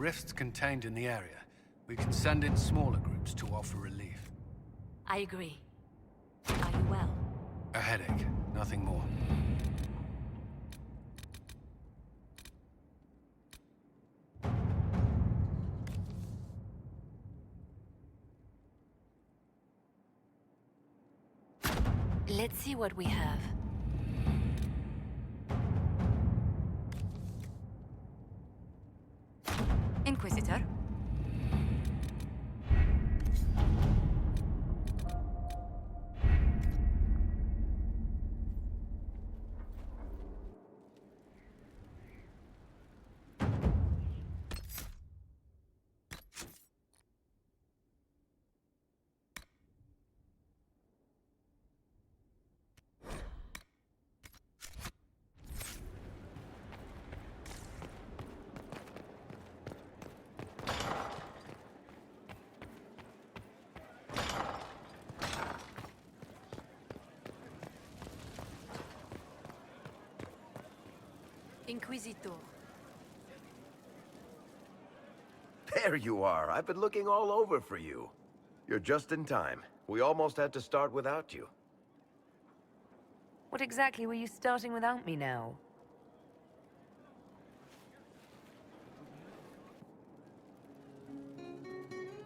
rifts contained in the area, we can send in smaller groups to offer relief. I agree. Are you well? A headache, nothing more. Let's see what we have. Inquisitor? Inquisitor. There you are. I've been looking all over for you. You're just in time. We almost had to start without you. What exactly were you starting without me now?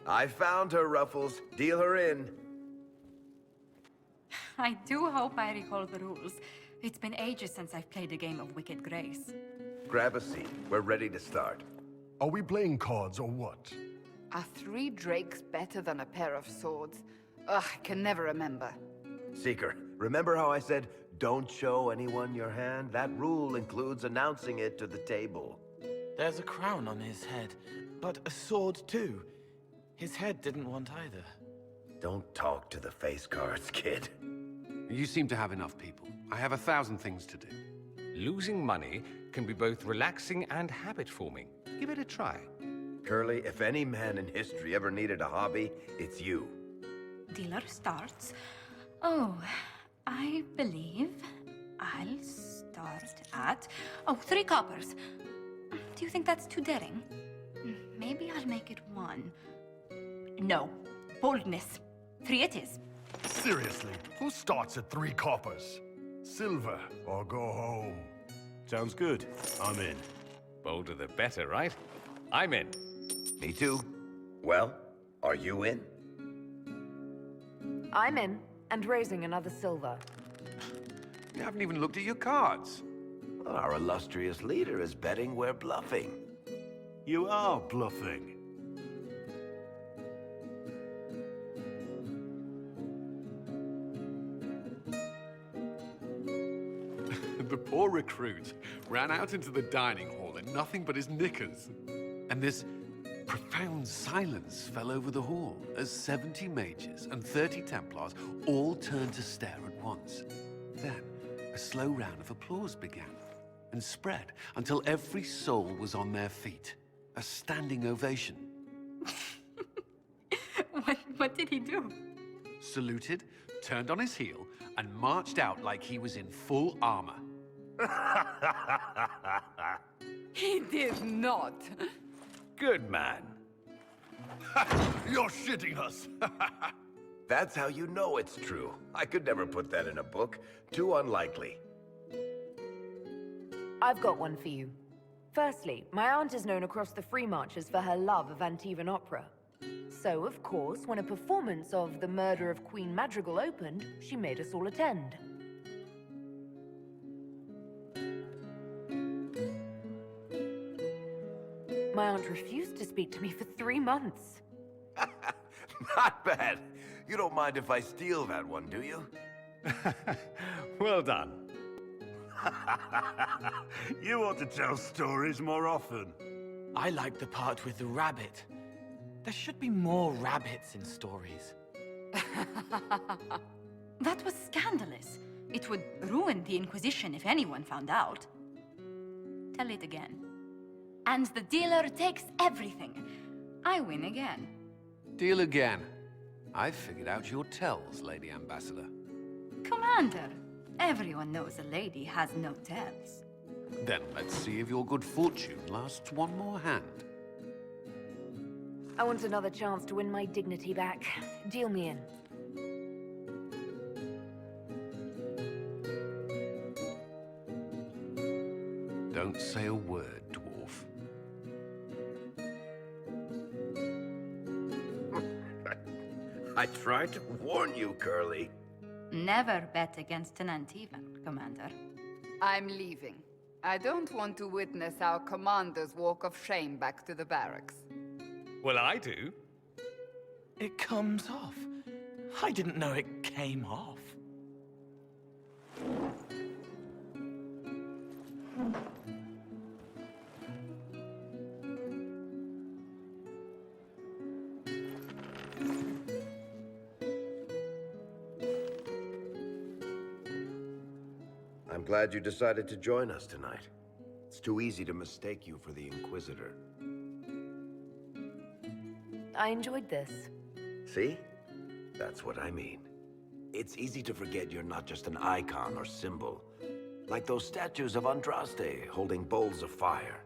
I found her, Ruffles. Deal her in. I do hope I recall the rules. It's been ages since I've played a game of Wicked Grace. Grab a seat. We're ready to start. Are we playing cards or what? Are 3 drakes better than a pair of swords? Ugh, I can never remember. Seeker, remember how I said, don't show anyone your hand? That rule includes announcing it to the table. There's a crown on his head, but a sword too. His head didn't want either. Don't talk to the face cards, kid. You seem to have enough people. I have 1,000 things to do. Losing money can be both relaxing and habit-forming. Give it a try. Curly, if any man in history ever needed a hobby, it's you. Dealer starts. Oh, I believe I'll start at... Oh, 3 coppers. Do you think that's too daring? Maybe I'll make it 1. No. Boldness. 3 it is. Seriously, who starts at 3 coppers? Silver or go home? Sounds good. I'm in. Bolder the better, right? I'm in. Me too. Well, are you in? I'm in, and raising another silver. You haven't even looked at your cards. Well, our illustrious leader is betting we're bluffing. You are bluffing. The poor recruit ran out into the dining hall in nothing but his knickers. And this profound silence fell over the hall as 70 mages and 30 Templars all turned to stare at once. Then, a slow round of applause began and spread until every soul was on their feet. A standing ovation. What did he do? Saluted, turned on his heel, and marched out like he was in full armor. He did not. Good man. You're shitting us! That's how you know it's true. I could never put that in a book. Too unlikely. I've got one for you. Firstly, my aunt is known across the Free Marches for her love of Antivan opera. So, of course, when a performance of The Murder of Queen Madrigal opened, she made us all attend. My aunt refused to speak to me for 3 months. Not bad. You don't mind if I steal that one, do you? Well done. You ought to tell stories more often. I like the part with the rabbit. There should be more rabbits in stories. That was scandalous. It would ruin the Inquisition if anyone found out. Tell it again. And the dealer takes everything. I win again. Deal again. I've figured out your tells, Lady Ambassador. Commander, everyone knows a lady has no tells. Then let's see if your good fortune lasts one more hand. I want another chance to win my dignity back. Deal me in. Don't say a word, dwarf. I tried to warn you, Curly. Never bet against an Antivan, Commander. I'm leaving. I don't want to witness our commander's walk of shame back to the barracks. Well, I do. It comes off. I didn't know it came off. I'm glad you decided to join us tonight. It's too easy to mistake you for the Inquisitor. I enjoyed this. See? That's what I mean. It's easy to forget you're not just an icon or symbol. Like those statues of Andraste holding bowls of fire.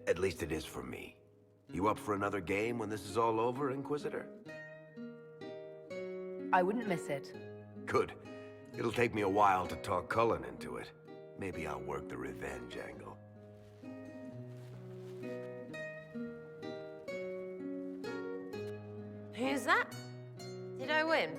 At least it is for me. You up for another game when this is all over, Inquisitor? I wouldn't miss it. Good. It'll take me a while to talk Cullen into it. Maybe I'll work the revenge angle. Who's that? Did I win?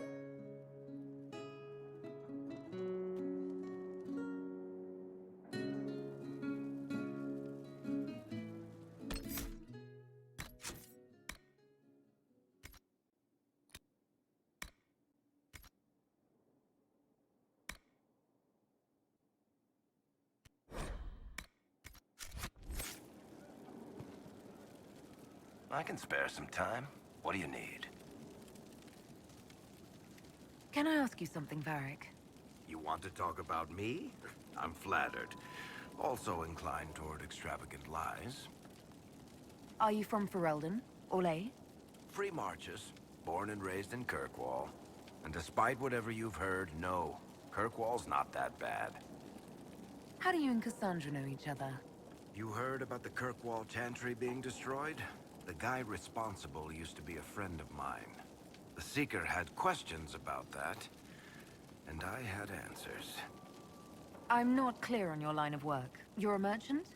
I can spare some time. What do you need? Can I ask you something, Varric? You want to talk about me? I'm flattered. Also inclined toward extravagant lies. Are you from Ferelden? Orlais? Free marches, born and raised in Kirkwall. And despite whatever you've heard, no, Kirkwall's not that bad. How do you and Cassandra know each other? You heard about the Kirkwall Chantry being destroyed? The guy responsible used to be a friend of mine. The Seeker had questions about that, and I had answers. I'm not clear on your line of work. You're a merchant?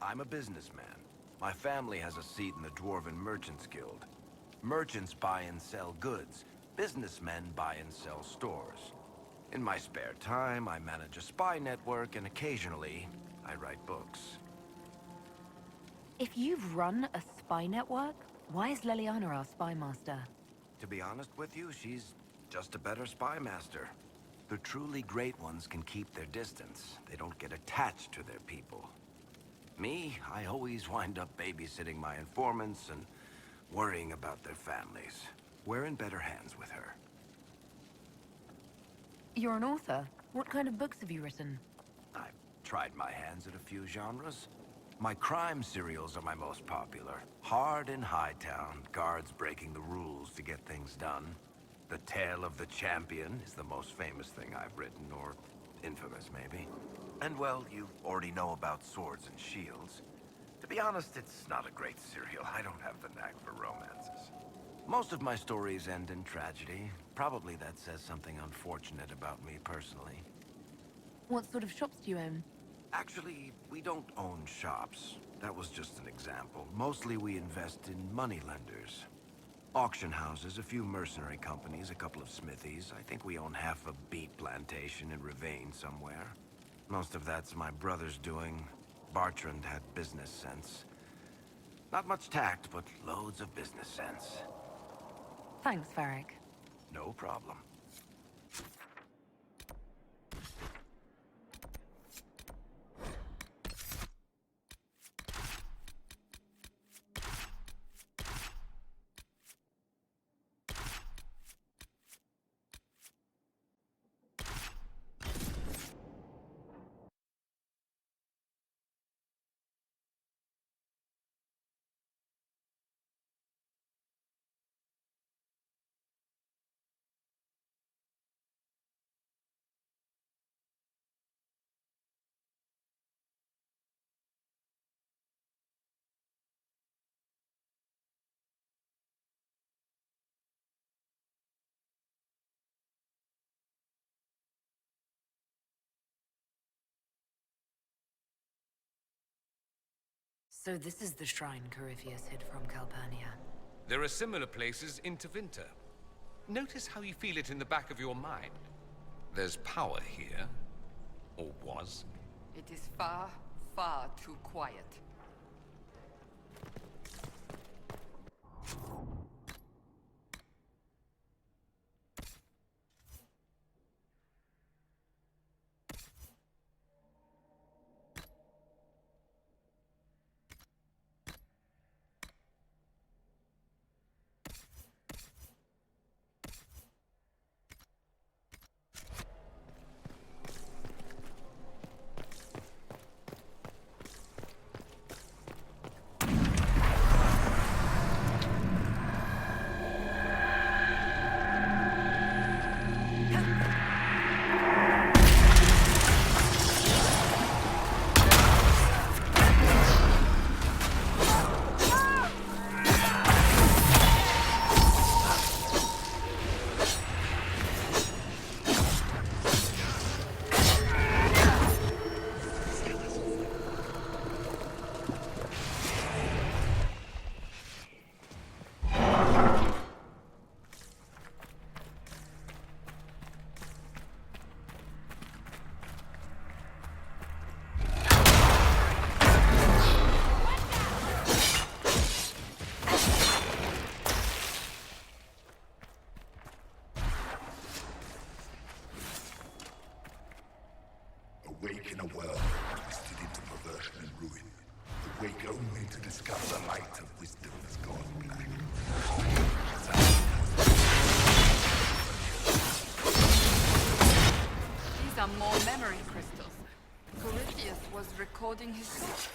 I'm a businessman. My family has a seat in the Dwarven Merchants Guild. Merchants buy and sell goods. Businessmen buy and sell stores. In my spare time, I manage a spy network, and occasionally, I write books. If you've run a spy network, why is Leliana our spy master? To be honest with you, she's just a better spy master. The truly great ones can keep their distance. They don't get attached to their people. Me, I always wind up babysitting my informants and worrying about their families. We're in better hands with her. You're an author. What kind of books have you written? I've tried my hands at a few genres. My crime serials are my most popular. Hard in Hightown, guards breaking the rules to get things done. The Tale of the Champion is the most famous thing I've written, or infamous maybe. And well, you already know about Swords and Shields. To be honest, it's not a great serial. I don't have the knack for romances. Most of my stories end in tragedy. Probably that says something unfortunate about me personally. What sort of shops do you own? Actually, we don't own shops. That was just an example. Mostly we invest in money lenders. Auction houses, a few mercenary companies, a couple of smithies. I think we own half a beet plantation in Ravane somewhere. Most of that's my brother's doing. Bartrand had business sense. Not much tact, but loads of business sense. Thanks, Varric. No problem. So this is the shrine Corypheus hid from Calpurnia. There are similar places in Tevinter. Notice how you feel it in the back of your mind. There's power here. Or was. It is far, far too quiet. Awake in a world twisted into perversion and ruin. Awake only to discover the light of wisdom has gone black. These are more memory crystals. Corypheus was recording his thoughts.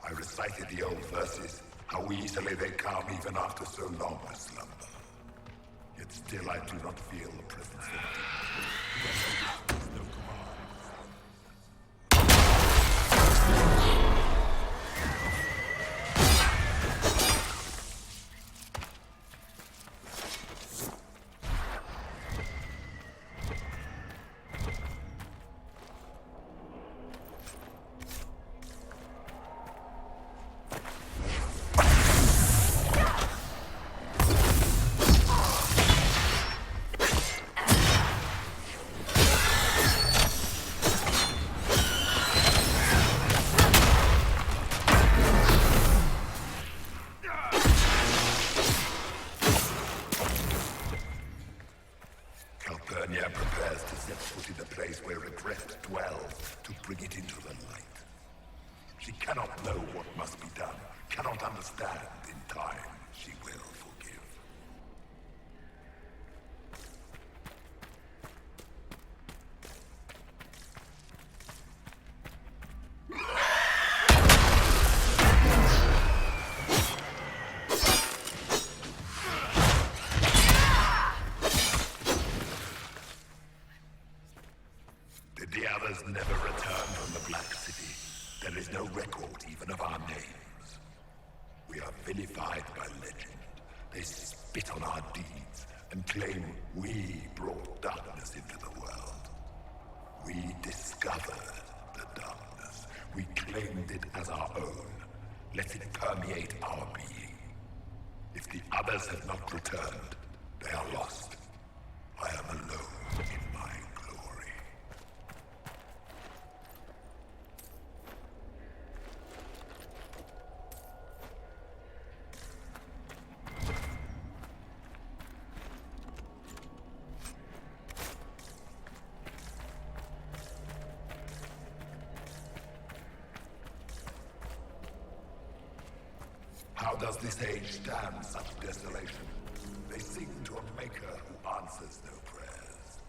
I recited the old verses, how easily they come even after so long a slumber. Yet still I do not feel the presence of demons. No command. Calpurnia prepares to set foot in the place where regret dwells, to bring it into the light. She cannot know what must be done, cannot understand. In time, she will forgive. Did the others never return from the Black City? There is no record even of our names. We are vilified by legend. They spit on our deeds and claim we brought darkness into the world. We discovered the darkness. We claimed it as our own. Let it permeate our being. If the others have not returned, they are lost. I am alone in my glory. How does this age stand such desolation? They sing to a maker who answers no prayers.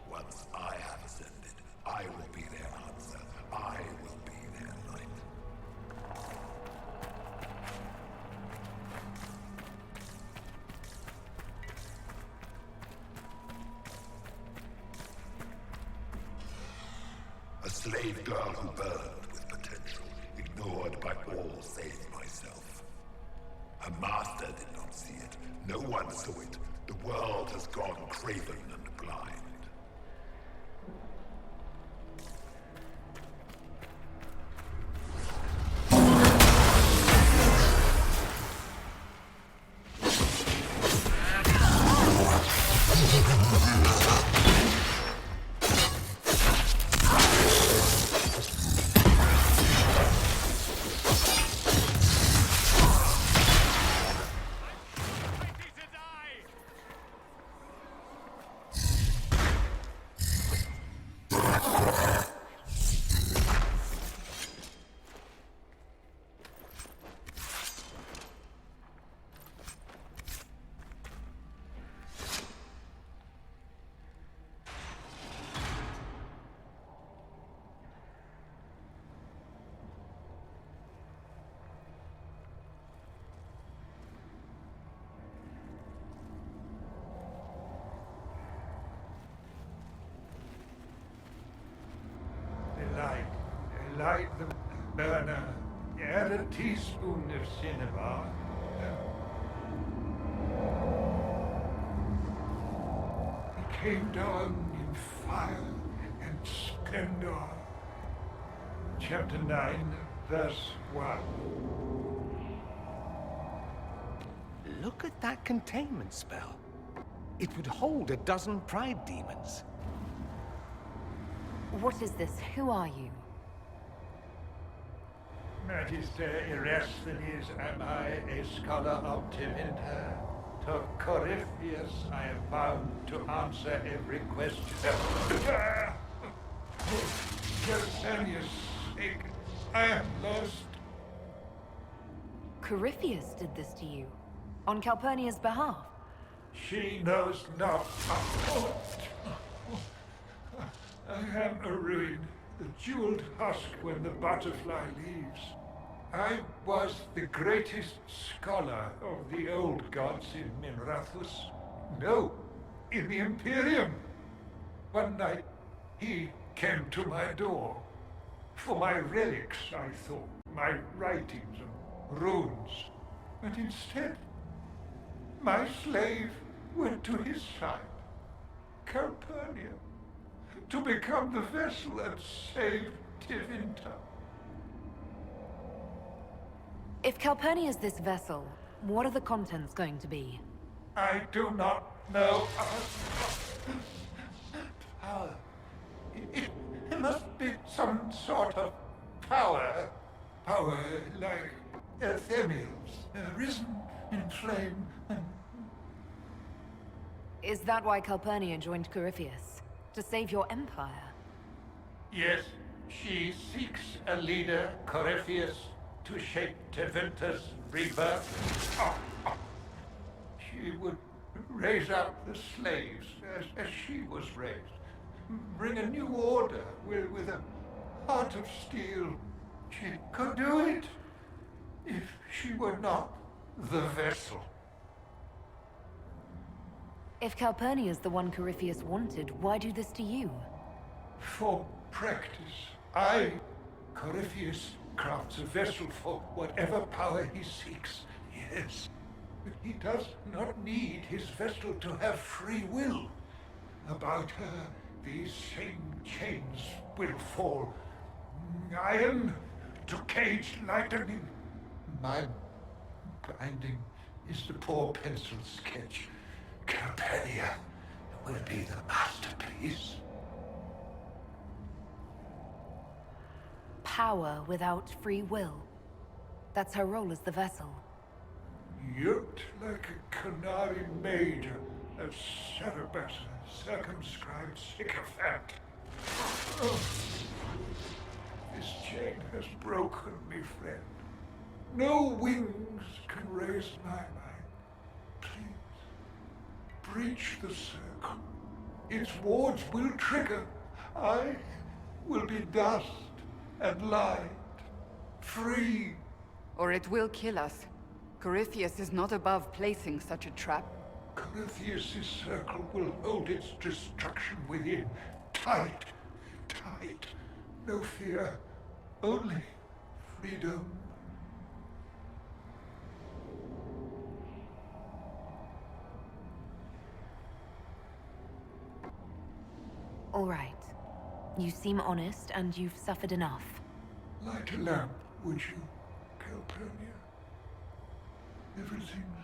Once I have ascended, I will be their answer. I will be their light. slave girl who burned with potential, ignored by all save myself. Her master did not see it. No one saw it. The world has gone craven and blind. Light the burner, add a teaspoon of cinnabar. He came down in fire and splendor. Chapter 9, verse 1. Look at that containment spell. It would hold a dozen pride demons. What is this? Who are you? Magister Erasthenes, am I a scholar of Tevinter? To Corypheus I am bound to answer every question. For Calpurnia's sake, I am lost. Corypheus did this to you? On Calpurnia's behalf? She knows not. I am a ruin, the jeweled husk when the butterfly leaves. I was the greatest scholar of the old gods in Minrathus. No, in the Imperium. One night, he came to my door. For my relics, I thought, my writings and runes. But instead, my slave went to his side, Calpurnia, to become the vessel and save Tevinter. If Calpurnia is this vessel, what are the contents going to be? I do not know. Power. It must be some sort of power. Power like Earthemials, risen in flame and... Is that why Calpurnia joined Corypheus? To save your empire? Yes, she seeks a leader, Corypheus, to shape Tevinter's rebirth. She would raise up the slaves as she was raised. Bring a new order with a heart of steel. She could do it if she were not the vessel. If Calpurnia is the one Corypheus wanted, why do this to you? For practice. I, Corypheus, crafts a vessel for whatever power he seeks. Yes. But he does not need his vessel to have free will. About her, these same chains will fall. Iron to cage lightning. My binding is the poor pencil sketch. Calpurnia will be the masterpiece. Power without free will. That's her role as the vessel. Yoked like a canary maid, a Cerberus, circumscribed sycophant. Oh, this chain has broken me, friend. No wings can raise my mind. Please, breach the circle. Its wards will trigger. I will be dust and light, free. Or it will kill us. Corypheus is not above placing such a trap. Corypheus' circle will hold its destruction within. Tight, tight. no fear, only freedom. All right. You seem honest, and you've suffered enough. Light a lamp, would you, Calpurnia? Everything's so dark.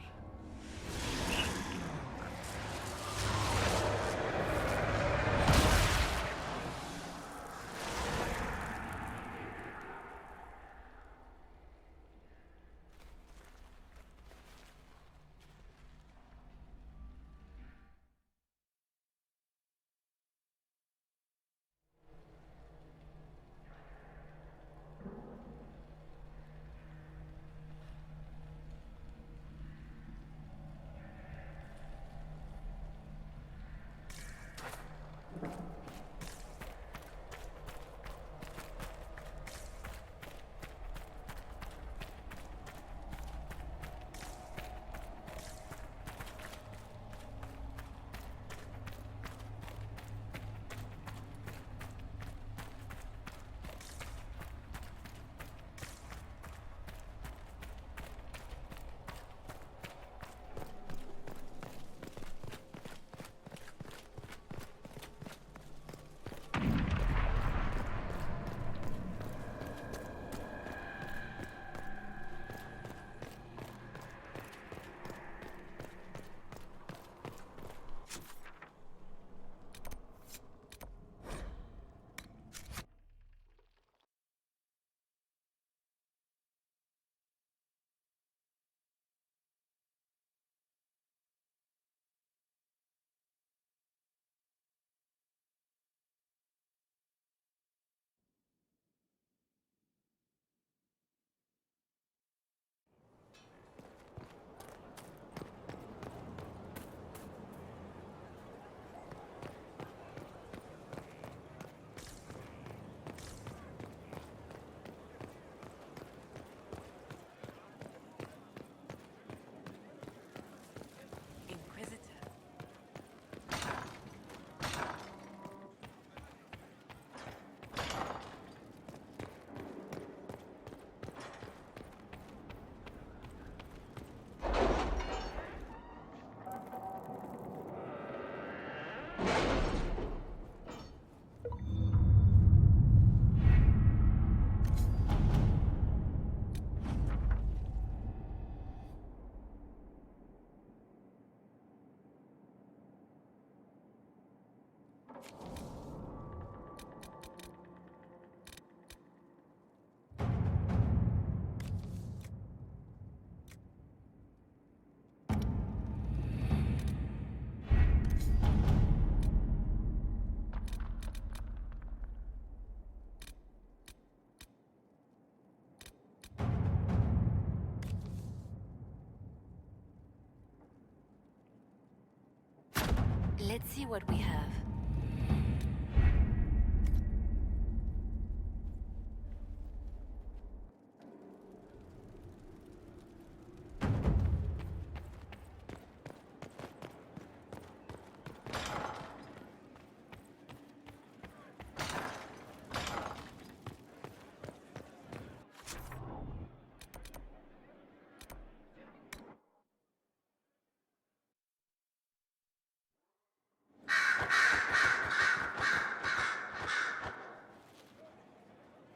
Let's see what we have.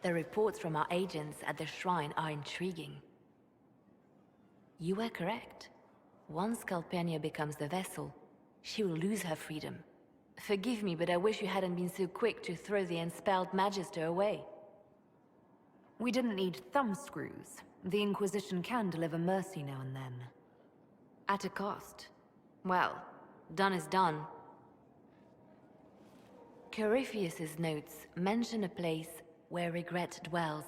The reports from our agents at the shrine are intriguing. You were correct. Once Calpurnia becomes the vessel, she will lose her freedom. Forgive me, but I wish you hadn't been so quick to throw the Enspelled Magister away. We didn't need thumbscrews. The Inquisition can deliver mercy now and then. At a cost. Well, done is done. Corypheus's notes mention a place where regret dwells.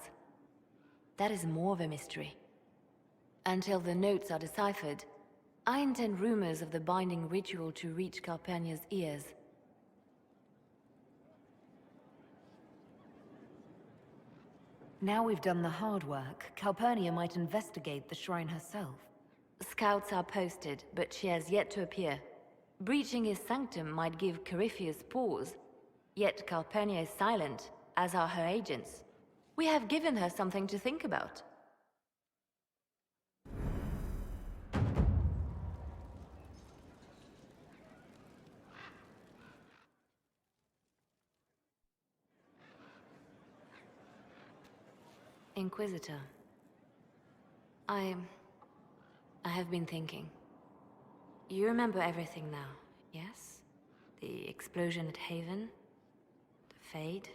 That is more of a mystery. Until the notes are deciphered, I intend rumors of the binding ritual to reach Calpurnia's ears. Now we've done the hard work, Calpurnia might investigate the shrine herself. Scouts are posted, but she has yet to appear. Breaching his sanctum might give Corypheus pause, yet Calpurnia is silent. as are her agents. We have given her something to think about. Inquisitor, I have been thinking. You remember everything now, yes? The explosion at Haven, the Fade,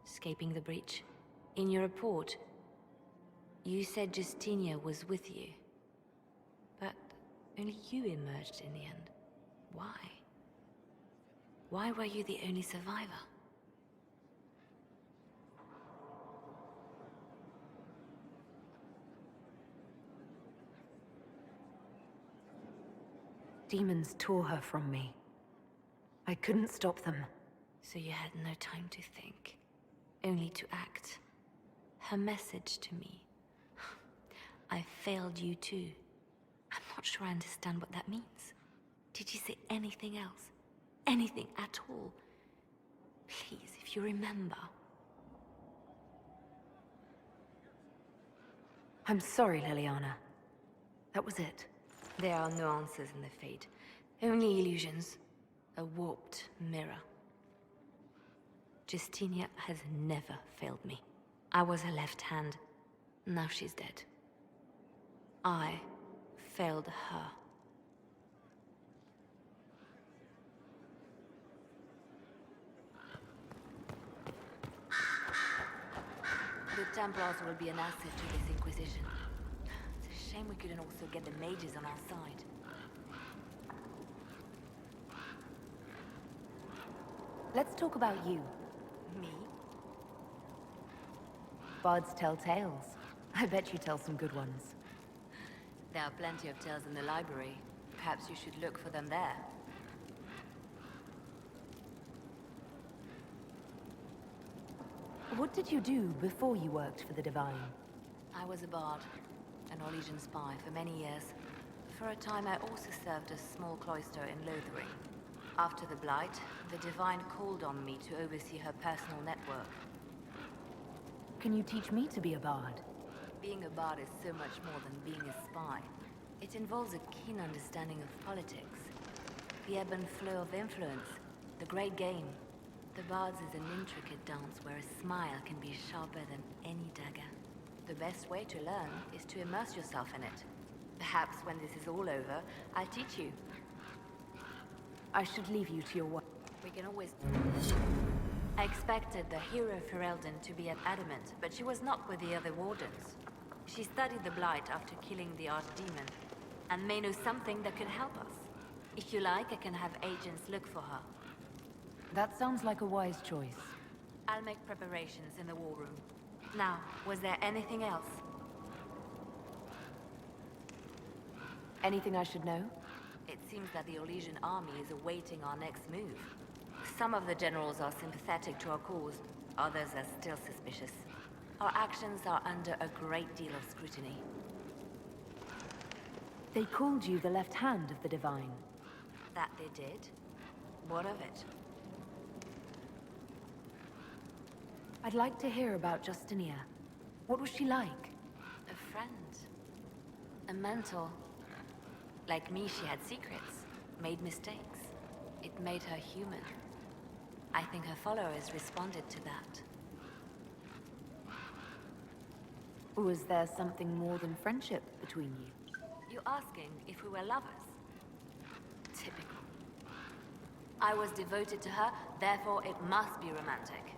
escaping the breach. In your report, you said Justinia was with you. But only you emerged in the end. Why? Why were you the only survivor? Demons tore her from me. I couldn't stop them. So you had no time to think, only to act. Her message to me. I failed you too. I'm not sure I understand what that means. Did you say anything else? Anything at all? Please, if you remember. I'm sorry, Liliana. That was it. There are no answers in the Fate. Only illusions. A warped mirror. Justinia has never failed me. I was her left hand. Now she's dead. I failed her. The Templars will be an asset to this Inquisition. It's a shame we couldn't also get the mages on our side. Let's talk about you. Me? Bards tell tales. I bet you tell some good ones. There are plenty of tales in the library. Perhaps you should look for them there. What did you do before you worked for the Divine? I was a bard, an Orlesian spy for many years. For a time I also served a small cloister in Lothering. After the Blight, the Divine called on me to oversee her personal network. Can you teach me to be a bard? Being a bard is so much more than being a spy. It involves a keen understanding of politics, the ebb and flow of influence, the great game. The Bards is an intricate dance where a smile can be sharper than any dagger. The best way to learn is to immerse yourself in it. Perhaps when this is all over, I'll teach you. I should leave you to your work. We can always... I expected the hero Ferelden to be at Adamant, but she was not with the other wardens. She studied the Blight after killing the Archdemon, and may know something that could help us. If you like, I can have agents look for her. That sounds like a wise choice. I'll make preparations in the war room. Now, was there anything else? Anything I should know? It seems that the Orlesian army is awaiting our next move. Some of the generals are sympathetic to our cause, others are still suspicious. Our actions are under a great deal of scrutiny. They called you the left hand of the Divine. That they did? What of it? I'd like to hear about Justinia. What was she like? A friend. A mentor. Like me, she had secrets, made mistakes. It made her human. I think her followers responded to that. Was there something more than friendship between you? You're asking if we were lovers? Typical. I was devoted to her, therefore it must be romantic.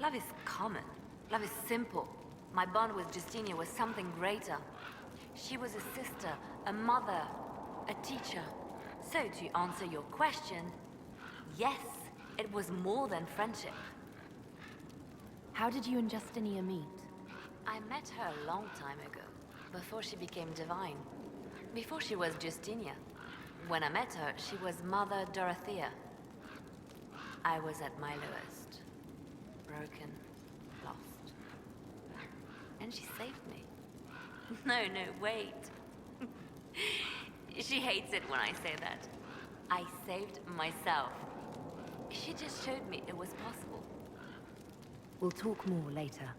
Love is common. Love is simple. My bond with Justinia was something greater. She was a sister, a mother, a teacher. So to answer your question, yes, it was more than friendship. How did you and Justinia meet? I met her a long time ago, before she became Divine. Before she was Justinia. When I met her, she was Mother Dorothea. I was at my lowest. Broken, lost. And she saved me. No, wait. She hates it when I say that. I saved myself. She just showed me it was possible. We'll talk more later.